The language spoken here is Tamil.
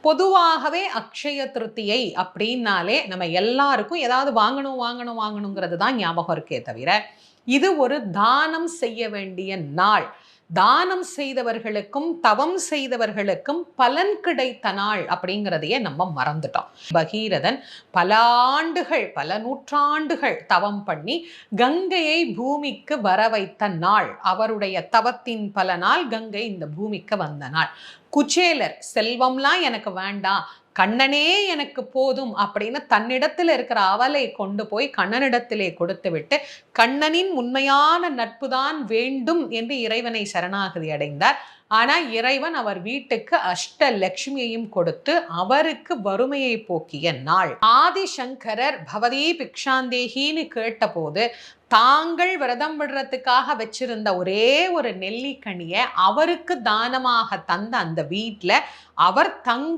பொதுவாகவே அக்ஷய திருத்தியை அப்படின்னாலே நம்ம எல்லாருக்கும் ஏதாவது வாங்கணுங்கிறது தான் ஞாபகம் இருக்கே தவிர, இது ஒரு தானம் செய்ய வேண்டிய நாள். தானம் செய்தவர்களுக்கும் தவம் செய்தவர்களுக்கும் பலன் கிடைத்த நாள் அப்படிங்கிறதையே நம்ம மறந்துட்டோம். பகீரதன் பல ஆண்டுகள், பல நூற்றாண்டுகள் தவம் பண்ணி கங்கையை பூமிக்கு வர வைத்த நாள். அவருடைய தவத்தின் பலனால் கங்கை இந்த பூமிக்கு வந்த நாள். குச்சேலர் செல்வம்லாம் எனக்கு வேண்டாம், கண்ணனே எனக்கு போதும் அப்படின்னு தன்னிடத்தில் இருக்கிற அவலை கொண்டு போய் கண்ணனிடத்திலே கொடுத்து விட்டு கண்ணனின் உண்மையான நட்புதான் வேண்டும் என்று இறைவனை சரணாகதி அடைந்தார். ஆனா இறைவன் அவர் வீட்டுக்கு அஷ்டலட்சுமியையும் கொடுத்து அவருக்கு வறுமையை போக்கிய நாள். ஆதிசங்கரர் பவதி பிக்ஷாந்தேகின்னு கேட்டபோது தாங்கள் விரதம் விடுறதுக்காக வச்சிருந்த ஒரே ஒரு நெல்லிக்கனியை அவருக்கு தானமாக தந்த அந்த வீட்டில் அவர் தங்க